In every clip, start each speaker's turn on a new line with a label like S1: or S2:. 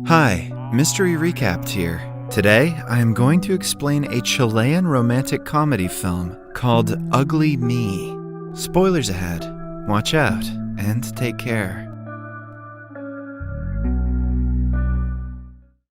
S1: Hi, Mystery Recapped here. Today, I am going to explain a Chilean romantic comedy film called Ugly Me. Spoilers ahead. Watch out and take care.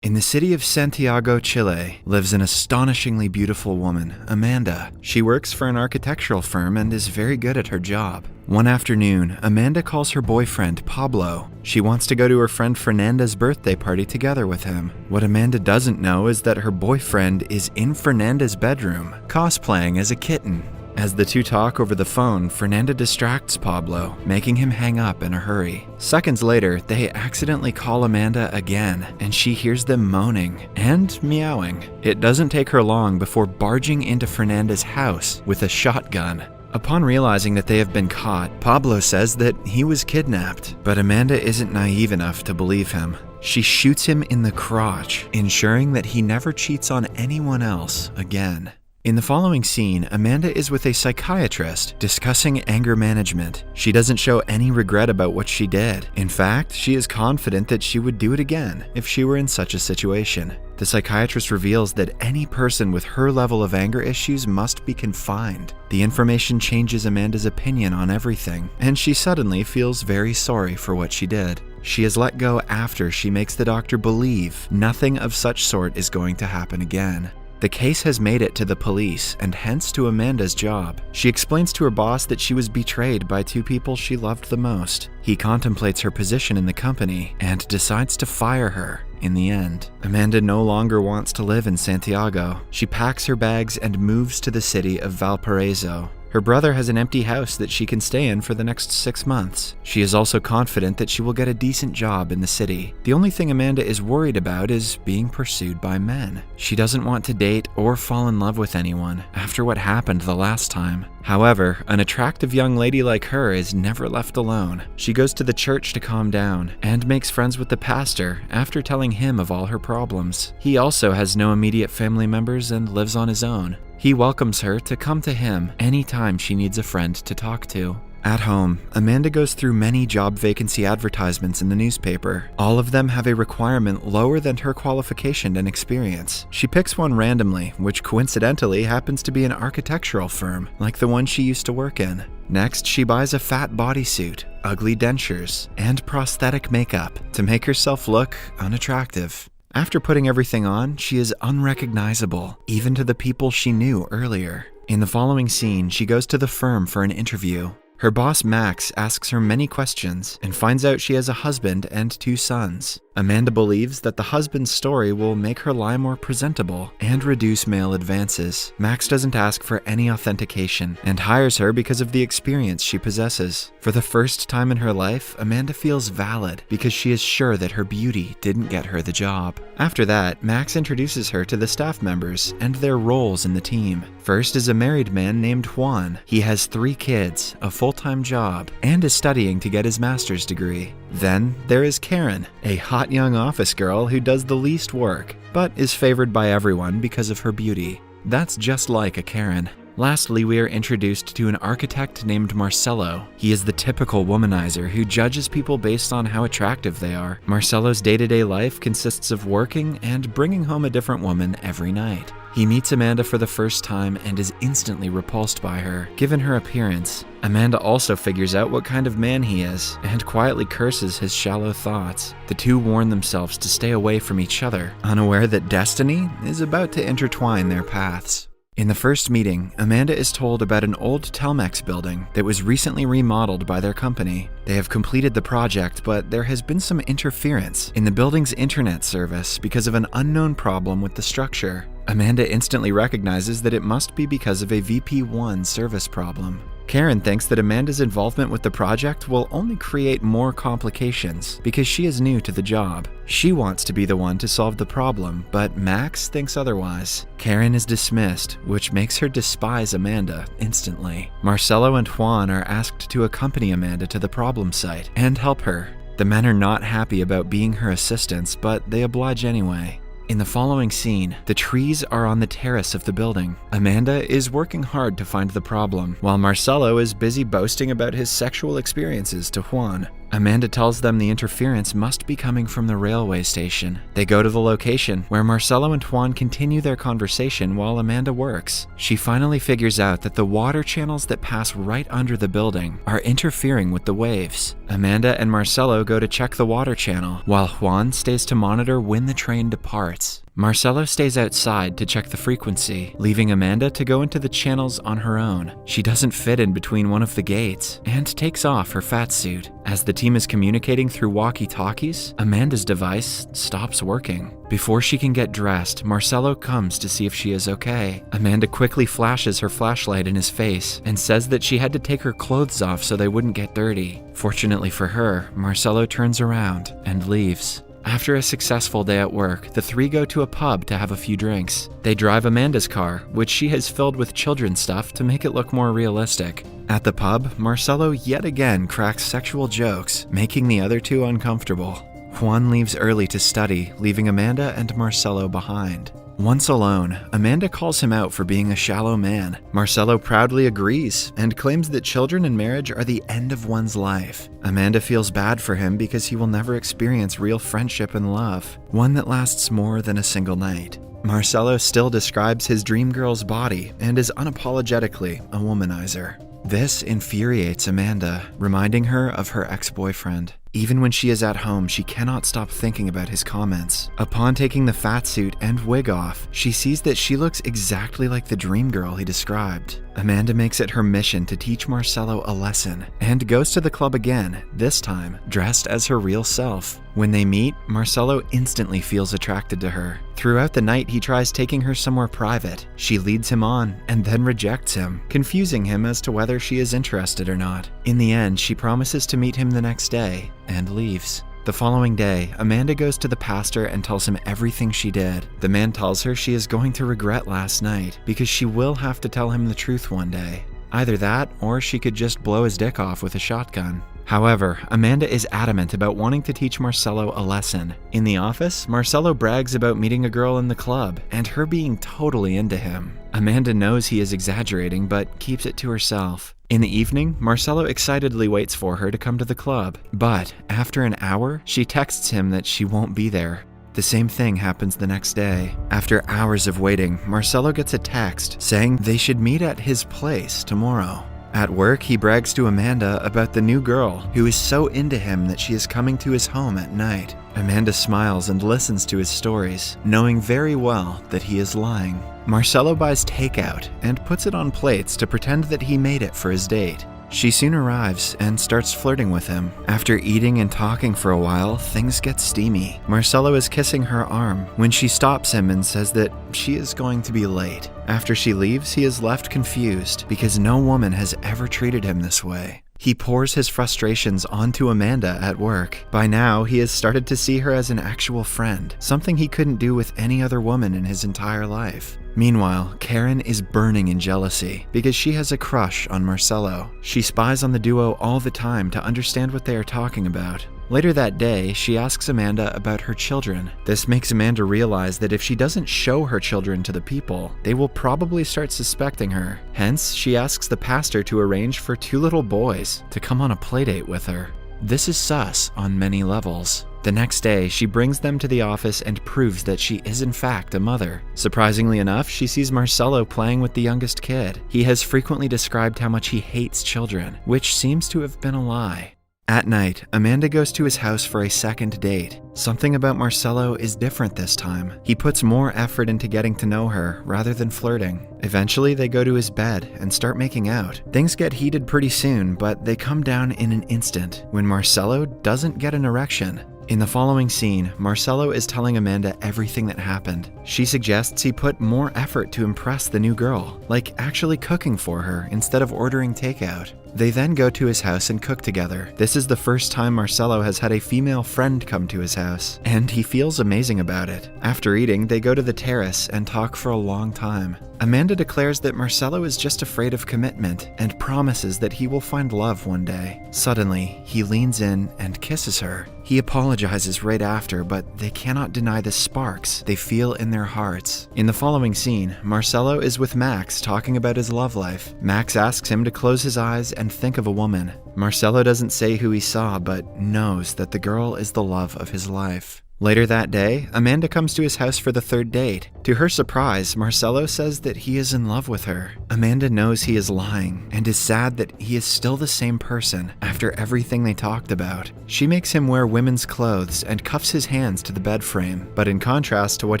S1: In the city of Santiago, Chile, lives an astonishingly beautiful woman, Amanda. She works for an architectural firm and is very good at her job. One afternoon, Amanda calls her boyfriend, Pablo. She wants to go to her friend Fernanda's birthday party together with him. What Amanda doesn't know is that her boyfriend is in Fernanda's bedroom, cosplaying as a kitten. As the two talk over the phone, Fernanda distracts Pablo, making him hang up in a hurry. Seconds later, they accidentally call Amanda again, and she hears them moaning and meowing. It doesn't take her long before barging into Fernanda's house with a shotgun. Upon realizing that they have been caught, Pablo says that he was kidnapped, but Amanda isn't naive enough to believe him. She shoots him in the crotch, ensuring that he never cheats on anyone else again. In the following scene, Amanda is with a psychiatrist discussing anger management. She doesn't show any regret about what she did. In fact, she is confident that she would do it again if she were in such a situation. The psychiatrist reveals that any person with her level of anger issues must be confined. The information changes Amanda's opinion on everything, and she suddenly feels very sorry for what she did. She is let go after she makes the doctor believe nothing of such sort is going to happen again. The case has made it to the police and hence to Amanda's job. She explains to her boss that she was betrayed by two people she loved the most. He contemplates her position in the company and decides to fire her in the end. Amanda no longer wants to live in Santiago. She packs her bags and moves to the city of Valparaiso. Her brother has an empty house that she can stay in for the next 6 months. She is also confident that she will get a decent job in the city. The only thing Amanda is worried about is being pursued by men. She doesn't want to date or fall in love with anyone after what happened the last time. However, an attractive young lady like her is never left alone. She goes to the church to calm down and makes friends with the pastor after telling him of all her problems. He also has no immediate family members and lives on his own. He welcomes her to come to him anytime she needs a friend to talk to. At home, Amanda goes through many job vacancy advertisements in the newspaper. All of them have a requirement lower than her qualification and experience. She picks one randomly, which coincidentally happens to be an architectural firm, like the one she used to work in. Next, she buys a fat bodysuit, ugly dentures, and prosthetic makeup to make herself look unattractive. After putting everything on, she is unrecognizable, even to the people she knew earlier. In the following scene, she goes to the firm for an interview. Her boss Max asks her many questions and finds out she has a husband and 2 sons. Amanda believes that the husband's story will make her lie more presentable and reduce male advances. Max doesn't ask for any authentication and hires her because of the experience she possesses. For the first time in her life, Amanda feels valid because she is sure that her beauty didn't get her the job. After that, Max introduces her to the staff members and their roles in the team. First is a married man named Juan. He has 3 kids, a full-time job, and is studying to get his master's degree. Then there is Karen, a hot young office girl who does the least work, but is favored by everyone because of her beauty. That's just like a Karen. Lastly, we are introduced to an architect named Marcelo. He is the typical womanizer who judges people based on how attractive they are. Marcelo's day-to-day life consists of working and bringing home a different woman every night. He meets Amanda for the first time and is instantly repulsed by her, given her appearance. Amanda also figures out what kind of man he is, and quietly curses his shallow thoughts. The two warn themselves to stay away from each other, unaware that destiny is about to intertwine their paths. In the first meeting, Amanda is told about an old Telmex building that was recently remodeled by their company. They have completed the project, but there has been some interference in the building's internet service because of an unknown problem with the structure. Amanda instantly recognizes that it must be because of a VP1 service problem. Karen thinks that Amanda's involvement with the project will only create more complications because she is new to the job. She wants to be the one to solve the problem, but Max thinks otherwise. Karen is dismissed, which makes her despise Amanda instantly. Marcelo and Juan are asked to accompany Amanda to the problem site and help her. The men are not happy about being her assistants, but they oblige anyway. In the following scene, the trees are on the terrace of the building. Amanda is working hard to find the problem, while Marcelo is busy boasting about his sexual experiences to Juan. Amanda tells them the interference must be coming from the railway station. They go to the location, where Marcelo and Juan continue their conversation while Amanda works. She finally figures out that the water channels that pass right under the building are interfering with the waves. Amanda and Marcelo go to check the water channel, while Juan stays to monitor when the train departs. Marcelo stays outside to check the frequency, leaving Amanda to go into the channels on her own. She doesn't fit in between one of the gates and takes off her fat suit. As the team is communicating through walkie-talkies, Amanda's device stops working. Before she can get dressed, Marcelo comes to see if she is okay. Amanda quickly flashes her flashlight in his face and says that she had to take her clothes off so they wouldn't get dirty. Fortunately for her, Marcelo turns around and leaves. After a successful day at work, the three go to a pub to have a few drinks. They drive Amanda's car, which she has filled with children's stuff to make it look more realistic. At the pub, Marcelo yet again cracks sexual jokes, making the other two uncomfortable. Juan leaves early to study, leaving Amanda and Marcelo behind. Once alone, Amanda calls him out for being a shallow man. Marcelo proudly agrees and claims that children and marriage are the end of one's life. Amanda feels bad for him because he will never experience real friendship and love, one that lasts more than a single night. Marcelo still describes his dream girl's body and is unapologetically a womanizer. This infuriates Amanda, reminding her of her ex-boyfriend. Even when she is at home, she cannot stop thinking about his comments. Upon taking the fat suit and wig off, she sees that she looks exactly like the dream girl he described. Amanda makes it her mission to teach Marcelo a lesson and goes to the club again, this time dressed as her real self. When they meet, Marcelo instantly feels attracted to her. Throughout the night, he tries taking her somewhere private. She leads him on and then rejects him, confusing him as to whether she is interested or not. In the end, she promises to meet him the next day and leaves. The following day, Amanda goes to the pastor and tells him everything she did. The man tells her she is going to regret last night because she will have to tell him the truth one day. Either that, or she could just blow his dick off with a shotgun. However, Amanda is adamant about wanting to teach Marcelo a lesson. In the office, Marcelo brags about meeting a girl in the club and her being totally into him. Amanda knows he is exaggerating but keeps it to herself. In the evening, Marcelo excitedly waits for her to come to the club, but after an hour, she texts him that she won't be there. The same thing happens the next day. After hours of waiting, Marcelo gets a text saying they should meet at his place tomorrow. At work, he brags to Amanda about the new girl who is so into him that she is coming to his home at night. Amanda smiles and listens to his stories, knowing very well that he is lying. Marcelo buys takeout and puts it on plates to pretend that he made it for his date. She soon arrives and starts flirting with him. After eating and talking for a while, things get steamy. Marcelo is kissing her arm when she stops him and says that she is going to be late. After she leaves, he is left confused because no woman has ever treated him this way. He pours his frustrations onto Amanda at work. By now, he has started to see her as an actual friend, something he couldn't do with any other woman in his entire life. Meanwhile, Karen is burning in jealousy because she has a crush on Marcelo. She spies on the duo all the time to understand what they are talking about. Later that day, she asks Amanda about her children. This makes Amanda realize that if she doesn't show her children to the people, they will probably start suspecting her. Hence, she asks the pastor to arrange for 2 little boys to come on a playdate with her. This is sus on many levels. The next day, she brings them to the office and proves that she is in fact a mother. Surprisingly enough, she sees Marcelo playing with the youngest kid. He has frequently described how much he hates children, which seems to have been a lie. At night, Amanda goes to his house for a second date. Something about Marcelo is different this time. He puts more effort into getting to know her rather than flirting. Eventually, they go to his bed and start making out. Things get heated pretty soon, but they come down in an instant when Marcelo doesn't get an erection. In the following scene, Marcelo is telling Amanda everything that happened. She suggests he put more effort to impress the new girl, like actually cooking for her instead of ordering takeout. They then go to his house and cook together. This is the first time Marcelo has had a female friend come to his house, and he feels amazing about it. After eating, they go to the terrace and talk for a long time. Amanda declares that Marcelo is just afraid of commitment and promises that he will find love one day. Suddenly, he leans in and kisses her. He apologizes right after, but they cannot deny the sparks they feel in their hearts. In the following scene, Marcelo is with Max talking about his love life. Max asks him to close his eyes and think of a woman. Marcelo doesn't say who he saw, but knows that the girl is the love of his life. Later that day, Amanda comes to his house for the third date. To her surprise, Marcelo says that he is in love with her. Amanda knows he is lying and is sad that he is still the same person after everything they talked about. She makes him wear women's clothes and cuffs his hands to the bed frame, but in contrast to what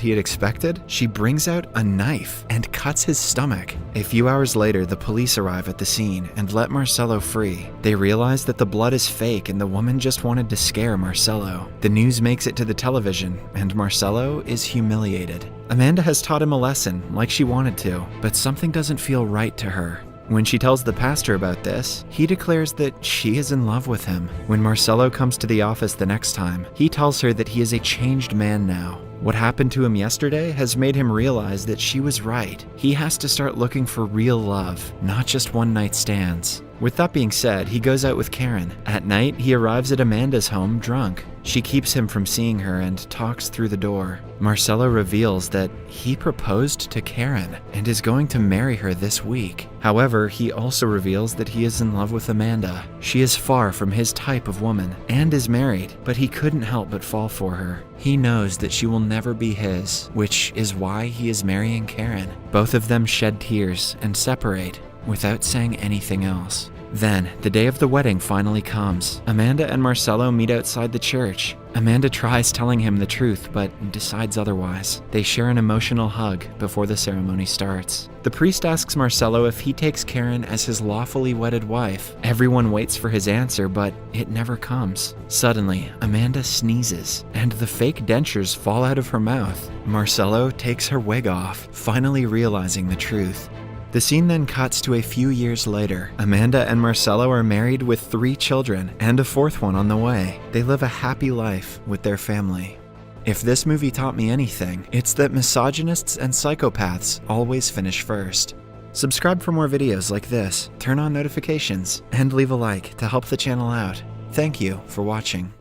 S1: he had expected, she brings out a knife and cuts his stomach. A few hours later, the police arrive at the scene and let Marcelo free. They realize that the blood is fake and the woman just wanted to scare Marcelo. The news makes it to the television, and Marcelo is humiliated. Amanda has taught him a lesson like she wanted to, but something doesn't feel right to her. When she tells the pastor about this, he declares that she is in love with him. When Marcelo comes to the office the next time, he tells her that he is a changed man now. What happened to him yesterday has made him realize that she was right. He has to start looking for real love, not just one-night stands. With that being said, he goes out with Karen. At night, he arrives at Amanda's home drunk. She keeps him from seeing her and talks through the door. Marcelo reveals that he proposed to Karen and is going to marry her this week. However, he also reveals that he is in love with Amanda. She is far from his type of woman and is married, but he couldn't help but fall for her. He knows that she will never be his, which is why he is marrying Karen. Both of them shed tears and separate without saying anything else. Then, the day of the wedding finally comes. Amanda and Marcelo meet outside the church. Amanda tries telling him the truth, but decides otherwise. They share an emotional hug before the ceremony starts. The priest asks Marcelo if he takes Karen as his lawfully wedded wife. Everyone waits for his answer, but it never comes. Suddenly, Amanda sneezes, and the fake dentures fall out of her mouth. Marcelo takes her wig off, finally realizing the truth. The scene then cuts to a few years later. Amanda and Marcelo are married with 3 children and a 4th one on the way. They live a happy life with their family. If this movie taught me anything, it's that misogynists and psychopaths always finish first. Subscribe for more videos like this, turn on notifications, and leave a like to help the channel out. Thank you for watching.